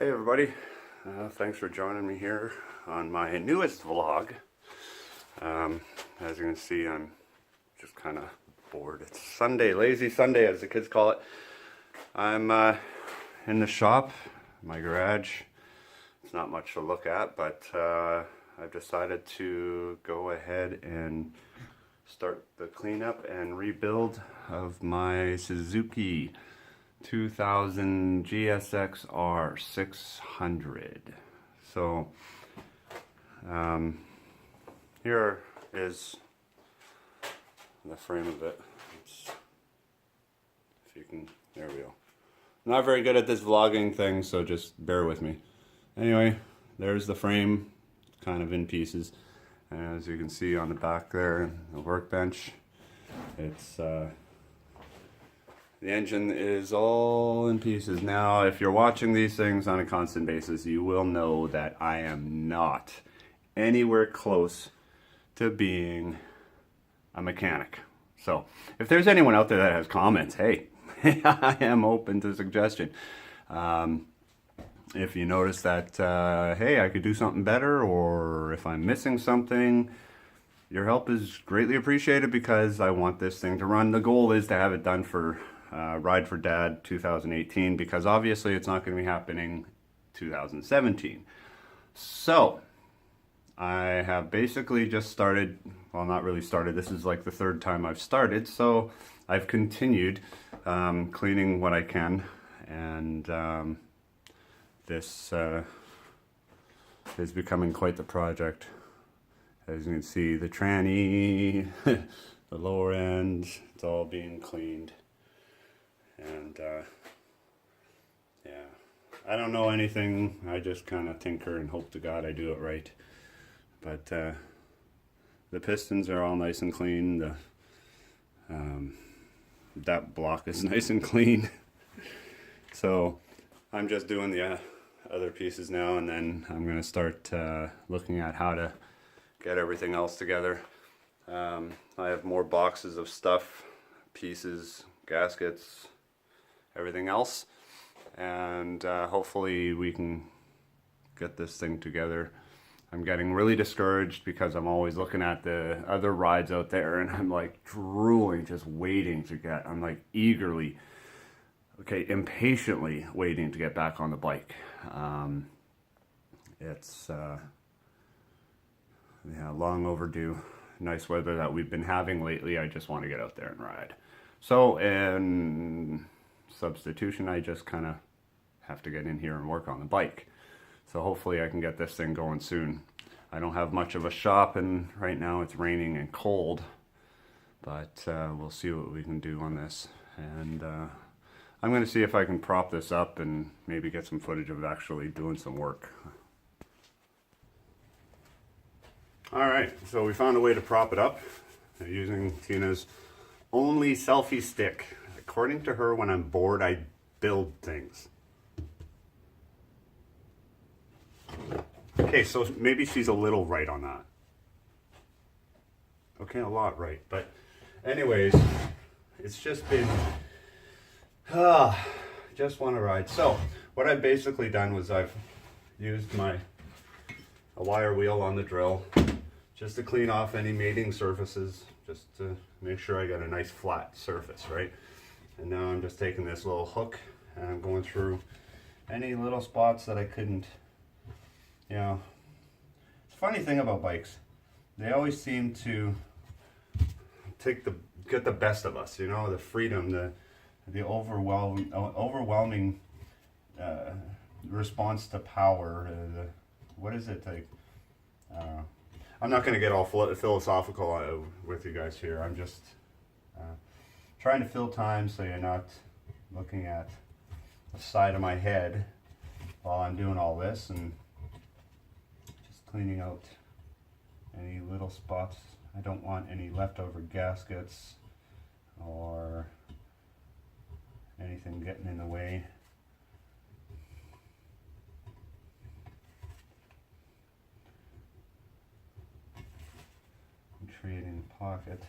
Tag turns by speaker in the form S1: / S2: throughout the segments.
S1: Hey everybody, thanks for joining me here on my newest vlog. As you can see, I'm just kind of bored. It's Sunday, lazy Sunday as the kids call it. I'm in the shop, my garage. It's not much to look at, but I've decided to go ahead and start the cleanup and rebuild of my Suzuki 2000 gsxr 600. So here is the frame of it. If you can, there we go. I'm not very good at this vlogging thing, so just bear with me. Anyway, there's the frame, kind of in pieces. And as you can see on the back there, the workbench, it's the engine is all in pieces. Now, if you're watching these things on a constant basis, you will know that I am not anywhere close to being a mechanic. So, if there's anyone out there that has comments, hey, I am open to suggestion. If you notice that, hey, I could do something better, or if I'm missing something, your help is greatly appreciated because I want this thing to run. The goal is to have it done for Ride for Dad 2018, because obviously it's not going to be happening 2017. So I have basically just started, well, not really started, this is like the third time I've started, so I've continued cleaning what I can, and this is becoming quite the project. As you can see, the tranny, the lower end, it's all being cleaned. And yeah, I don't know anything. I just kind of tinker and hope to God I do it right. But the pistons are all nice and clean. The that block is nice and clean. So I'm just doing the other pieces now, and then I'm going to start looking at how to get everything else together. I have more boxes of stuff, pieces, gaskets, everything else, and hopefully we can get this thing together. I'm getting really discouraged because I'm always looking at the other rides out there, and I'm like drooling, just waiting to get, I'm like eagerly, impatiently waiting to get back on the bike. It's yeah, long overdue. Nice weather that we've been having lately. I just want to get out there and ride. So in substitution, I just kind of have to get in here and work on the bike. So hopefully I can get this thing going soon. I don't have much of a shop, and right now it's raining and cold, but we'll see what we can do on this. And I'm going to see if I can prop this up and maybe get some footage of actually doing some work. Alright, so we found a way to prop it up using Tina's only selfie stick. According to her, when I'm bored, I build things. Okay, so maybe she's a little right on that. Okay, a lot right. But anyways, it's just been, just want to ride. So what I've basically done was I've used a wire wheel on the drill just to clean off any mating surfaces, just to make sure I got a nice flat surface, right? And now I'm just taking this little hook and I'm going through any little spots that I couldn't, you know. It's a funny thing about bikes. They always seem to get the best of us, you know, the freedom, the overwhelming response to power. What is it like? I'm not going to get all philosophical with you guys here. I'm just trying to fill time so you're not looking at the side of my head while I'm doing all this, and just cleaning out any little spots. I don't want any leftover gaskets or anything getting in the way. Creating a pocket.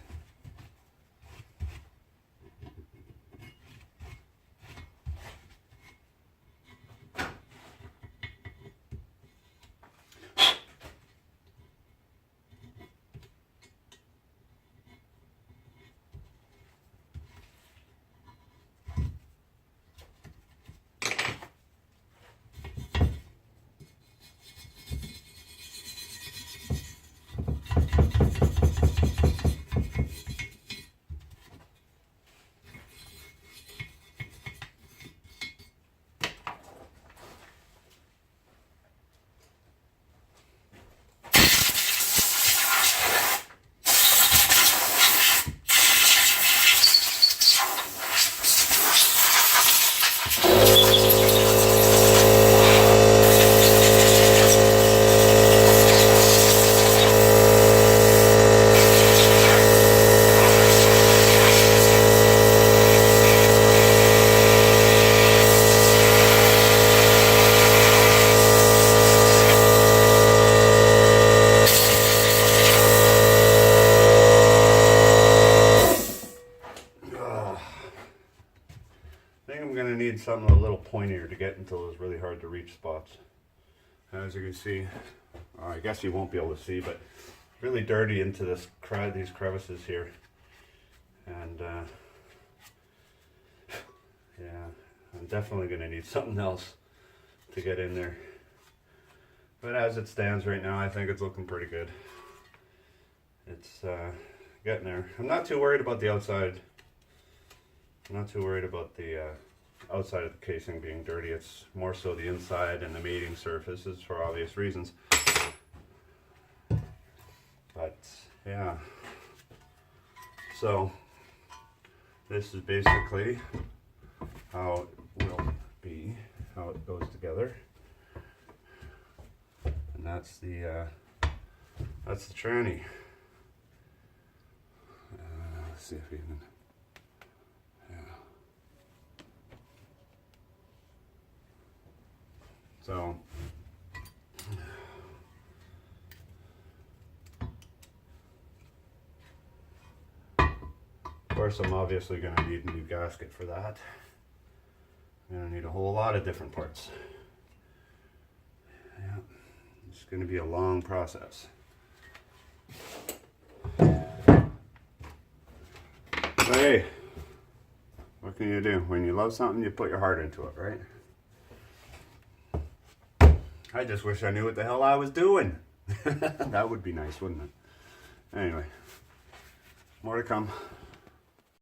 S1: something a little pointier to get into those really hard to reach spots. As you can see, I guess you won't be able to see, but really dirty into these crevices here. And yeah, I'm definitely going to need something else to get in there. But as it stands right now, I think it's looking pretty good. It's getting there. I'm not too worried about the outside. I'm not too worried about the outside of the casing being dirty. It's more so the inside and the mating surfaces for obvious reasons. But yeah, so this is basically how it will be, how it goes together, and that's the tranny. Let's see if we can. So, of course, I'm obviously going to need a new gasket for that. I'm going to need a whole lot of different parts. Yeah, it's going to be a long process. But hey, what can you do? When you love something, you put your heart into it, right? I just wish I knew what the hell I was doing. That would be nice, wouldn't it? Anyway, more to come.